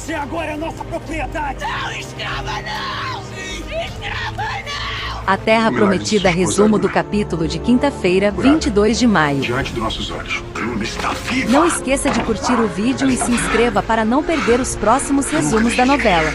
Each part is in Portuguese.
Você agora é nossa propriedade! Não, escrava não! Escrava não! A Terra Prometida, resumo do capítulo de quinta-feira, 22 de maio. Diante dos nossos olhos, Bruno está viva. Não esqueça de curtir o vídeo e se inscreva para não perder os próximos resumos da novela.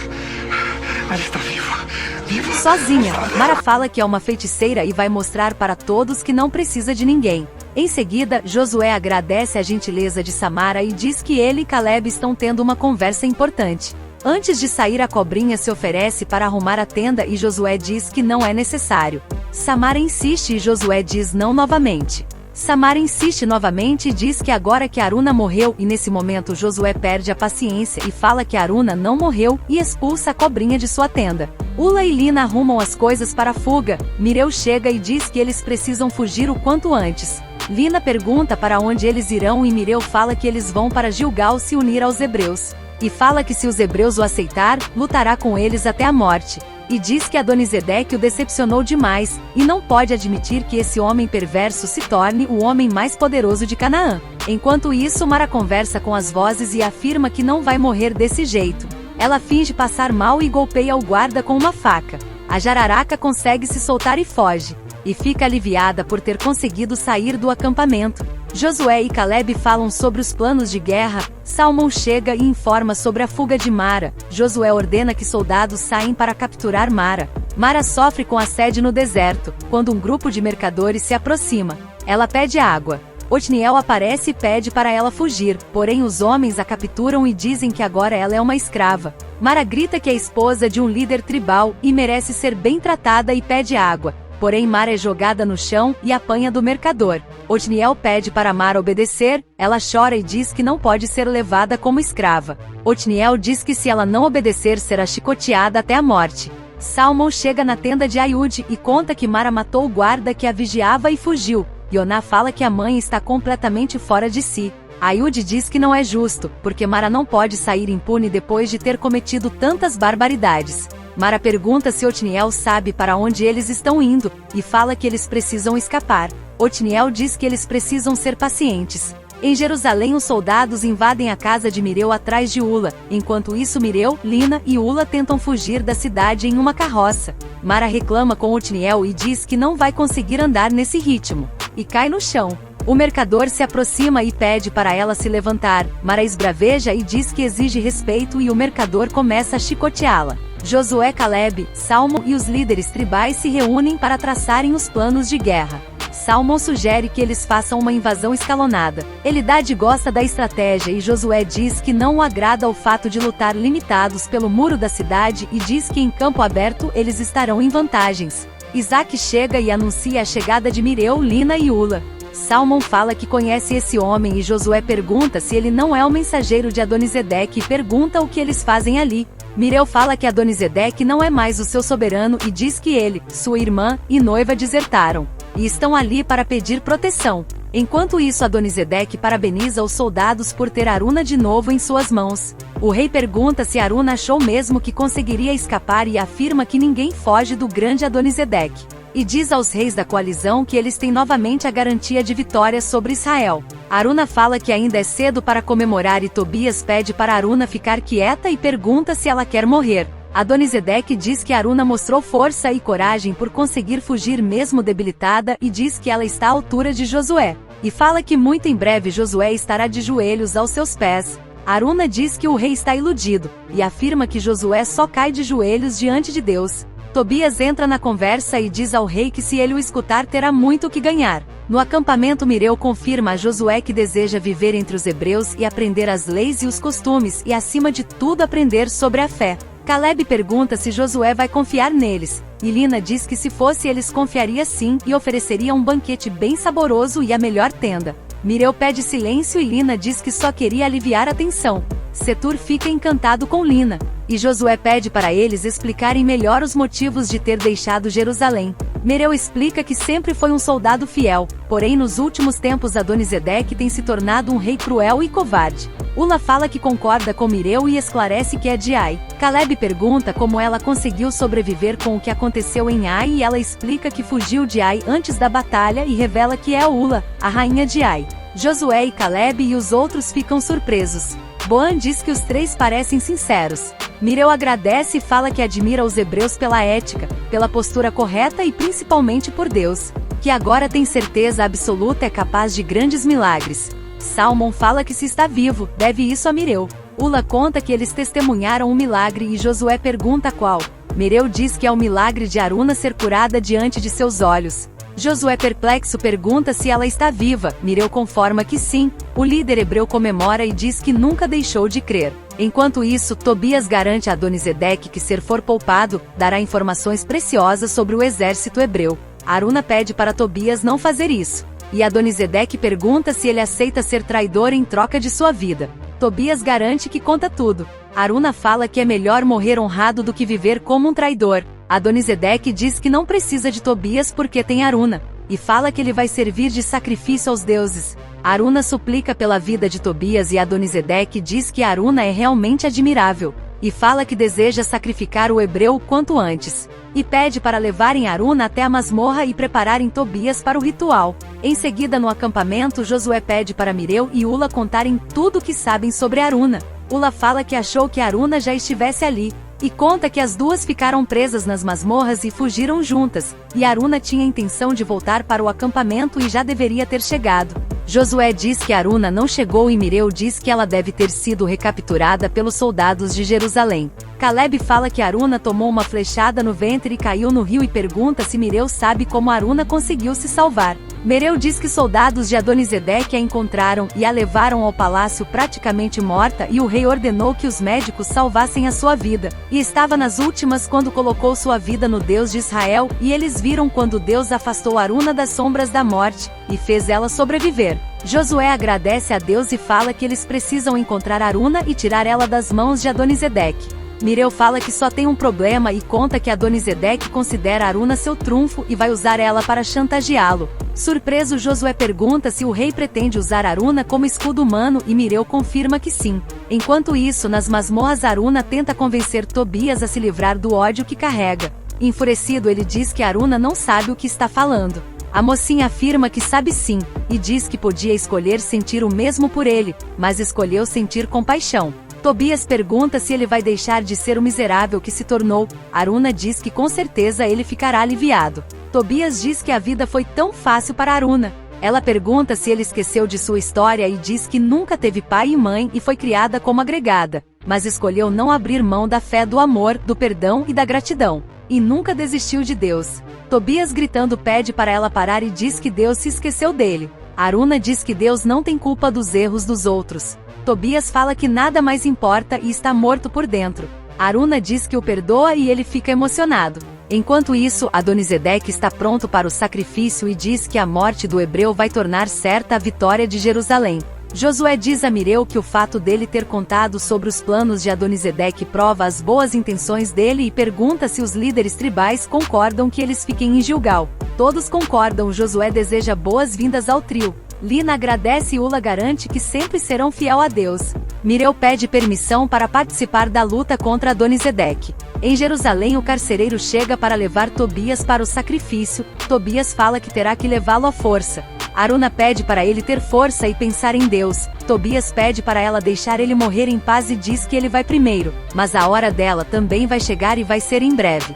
Ela está viva. Viva. Sozinha, Mara fala que é uma feiticeira e vai mostrar para todos que não precisa de ninguém. Em seguida, Josué agradece a gentileza de Samara e diz que ele e Caleb estão tendo uma conversa importante. Antes de sair, a cobrinha se oferece para arrumar a tenda e Josué diz que não é necessário. Samara insiste e Josué diz não novamente. Samara insiste novamente e diz que agora que Aruna morreu, e nesse momento Josué perde a paciência e fala que Aruna não morreu e expulsa a cobrinha de sua tenda. Ula e Lina arrumam as coisas para a fuga. Mireu chega e diz que eles precisam fugir o quanto antes. Lina pergunta para onde eles irão e Mireu fala que eles vão para Gilgal se unir aos hebreus. E fala que se os hebreus o aceitar, lutará com eles até a morte. E diz que Adonisedeque o decepcionou demais, e não pode admitir que esse homem perverso se torne o homem mais poderoso de Canaã. Enquanto isso, Mara conversa com as vozes e afirma que não vai morrer desse jeito. Ela finge passar mal e golpeia o guarda com uma faca. A jararaca consegue se soltar e foge. E fica aliviada por ter conseguido sair do acampamento. Josué e Caleb falam sobre os planos de guerra. Salmão chega e informa sobre a fuga de Mara. Josué ordena que soldados saem para capturar Mara. Mara sofre com a sede no deserto, quando um grupo de mercadores se aproxima. Ela pede água. Otniel aparece e pede para ela fugir, porém os homens a capturam e dizem que agora ela é uma escrava. Mara grita que é esposa de um líder tribal e merece ser bem tratada e pede água. Porém Mara é jogada no chão e apanha do mercador. Otniel pede para Mara obedecer, ela chora e diz que não pode ser levada como escrava. Otniel diz que se ela não obedecer será chicoteada até a morte. Salmão chega na tenda de Aiude e conta que Mara matou o guarda que a vigiava e fugiu. Yoná fala que a mãe está completamente fora de si. Aiude diz que não é justo, porque Mara não pode sair impune depois de ter cometido tantas barbaridades. Mara pergunta se Otniel sabe para onde eles estão indo, e fala que eles precisam escapar. Otniel diz que eles precisam ser pacientes. Em Jerusalém, os soldados invadem a casa de Mireu atrás de Ula. Enquanto isso, Mireu, Lina e Ula tentam fugir da cidade em uma carroça. Mara reclama com Otniel e diz que não vai conseguir andar nesse ritmo. E cai no chão. O mercador se aproxima e pede para ela se levantar. Mara esbraveja e diz que exige respeito e o mercador começa a chicoteá-la. Josué, Caleb, Salmão e os líderes tribais se reúnem para traçarem os planos de guerra. Salmão sugere que eles façam uma invasão escalonada. Elidade gosta da estratégia e Josué diz que não o agrada o fato de lutar limitados pelo muro da cidade e diz que em campo aberto eles estarão em vantagens. Isaac chega e anuncia a chegada de Mireu, Lina e Ula. Salmão fala que conhece esse homem e Josué pergunta se ele não é o mensageiro de Adonisedeque e pergunta o que eles fazem ali. Mireu fala que Adonisedeque não é mais o seu soberano e diz que ele, sua irmã e noiva desertaram. E estão ali para pedir proteção. Enquanto isso, Adonisedeque parabeniza os soldados por ter Aruna de novo em suas mãos. O rei pergunta se Aruna achou mesmo que conseguiria escapar e afirma que ninguém foge do grande Adonisedeque. E diz aos reis da coalizão que eles têm novamente a garantia de vitória sobre Israel. Aruna fala que ainda é cedo para comemorar e Tobias pede para Aruna ficar quieta e pergunta se ela quer morrer. Adonisedeque diz que Aruna mostrou força e coragem por conseguir fugir mesmo debilitada e diz que ela está à altura de Josué. E fala que muito em breve Josué estará de joelhos aos seus pés. Aruna diz que o rei está iludido, e afirma que Josué só cai de joelhos diante de Deus. Tobias entra na conversa e diz ao rei que se ele o escutar terá muito o que ganhar. No acampamento, Mireu confirma a Josué que deseja viver entre os hebreus e aprender as leis e os costumes e acima de tudo aprender sobre a fé. Caleb pergunta se Josué vai confiar neles, e Lina diz que se fosse eles confiaria sim e ofereceria um banquete bem saboroso e a melhor tenda. Mireu pede silêncio e Lina diz que só queria aliviar a tensão. Setur fica encantado com Lina, e Josué pede para eles explicarem melhor os motivos de ter deixado Jerusalém. Mireu explica que sempre foi um soldado fiel, porém nos últimos tempos Adonisedeque tem se tornado um rei cruel e covarde. Ula fala que concorda com Mireu e esclarece que é de Ai. Caleb pergunta como ela conseguiu sobreviver com o que aconteceu em Ai e ela explica que fugiu de Ai antes da batalha e revela que é Ula, a rainha de Ai. Josué e Caleb e os outros ficam surpresos. Boan diz que os três parecem sinceros. Mireu agradece e fala que admira os hebreus pela ética, pela postura correta e principalmente por Deus, que agora tem certeza absoluta é capaz de grandes milagres. Salmon fala que se está vivo, deve isso a Mireu. Ula conta que eles testemunharam um milagre e Josué pergunta qual. Mireu diz que é o milagre de Aruna ser curada diante de seus olhos. Josué perplexo pergunta se ela está viva, Mireu conforma que sim, o líder hebreu comemora e diz que nunca deixou de crer. Enquanto isso, Tobias garante a Adonisedeque que se for poupado, dará informações preciosas sobre o exército hebreu. Aruna pede para Tobias não fazer isso. E Adonisedeque pergunta se ele aceita ser traidor em troca de sua vida. Tobias garante que conta tudo. Aruna fala que é melhor morrer honrado do que viver como um traidor. Adonisedeque diz que não precisa de Tobias porque tem Aruna, e fala que ele vai servir de sacrifício aos deuses. Aruna suplica pela vida de Tobias e Adonisedeque diz que Aruna é realmente admirável, e fala que deseja sacrificar o hebreu o quanto antes. E pede para levarem Aruna até a masmorra e prepararem Tobias para o ritual. Em seguida no acampamento Josué pede para Mireu e Ula contarem tudo o que sabem sobre Aruna. Ula fala que achou que Aruna já estivesse ali, e conta que as duas ficaram presas nas masmorras e fugiram juntas, e Aruna tinha intenção de voltar para o acampamento e já deveria ter chegado. Josué diz que Aruna não chegou e Mireu diz que ela deve ter sido recapturada pelos soldados de Jerusalém. Caleb fala que Aruna tomou uma flechada no ventre e caiu no rio e pergunta se Mireu sabe como Aruna conseguiu se salvar. Mireu diz que soldados de Adonisedeque a encontraram e a levaram ao palácio praticamente morta e o rei ordenou que os médicos salvassem a sua vida. E estava nas últimas quando colocou sua vida no Deus de Israel e eles viram quando Deus afastou Aruna das sombras da morte e fez ela sobreviver. Josué agradece a Deus e fala que eles precisam encontrar Aruna e tirar ela das mãos de Adonisedeque. Mireu fala que só tem um problema e conta que Adonisedeque considera Aruna seu trunfo e vai usar ela para chantageá-lo. Surpreso Josué pergunta se o rei pretende usar Aruna como escudo humano e Mireu confirma que sim. Enquanto isso nas masmorras Aruna tenta convencer Tobias a se livrar do ódio que carrega. Enfurecido ele diz que Aruna não sabe o que está falando. A mocinha afirma que sabe sim, e diz que podia escolher sentir o mesmo por ele, mas escolheu sentir compaixão. Tobias pergunta se ele vai deixar de ser o miserável que se tornou. Aruna diz que com certeza ele ficará aliviado. Tobias diz que a vida foi tão fácil para Aruna. Ela pergunta se ele esqueceu de sua história e diz que nunca teve pai e mãe e foi criada como agregada, mas escolheu não abrir mão da fé, do amor, do perdão e da gratidão. E nunca desistiu de Deus. Tobias gritando pede para ela parar e diz que Deus se esqueceu dele. Aruna diz que Deus não tem culpa dos erros dos outros. Tobias fala que nada mais importa e está morto por dentro. Aruna diz que o perdoa e ele fica emocionado. Enquanto isso, Adonisedeque está pronto para o sacrifício e diz que a morte do hebreu vai tornar certa a vitória de Jerusalém. Josué diz a Mireu que o fato dele ter contado sobre os planos de Adonisedeque prova as boas intenções dele e pergunta se os líderes tribais concordam que eles fiquem em Gilgal. Todos concordam. Josué deseja boas-vindas ao trio. Lina agradece e Ula garante que sempre serão fiel a Deus. Mireu pede permissão para participar da luta contra Adonisedeque. Em Jerusalém o carcereiro chega para levar Tobias para o sacrifício. Tobias fala que terá que levá-lo à força. Aruna pede para ele ter força e pensar em Deus. Tobias pede para ela deixar ele morrer em paz e diz que ele vai primeiro, mas a hora dela também vai chegar e vai ser em breve.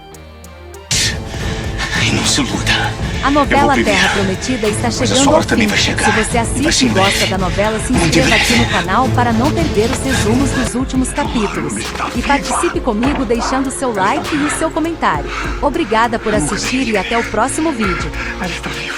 E não se iluda. A novela Terra Prometida está chegando ao fim. Se você assiste e gosta da novela, se inscreva aqui no canal para não perder os resumos dos últimos capítulos. E participe comigo deixando seu like e o seu comentário. Obrigada por assistir e até o próximo vídeo. Ela está viva.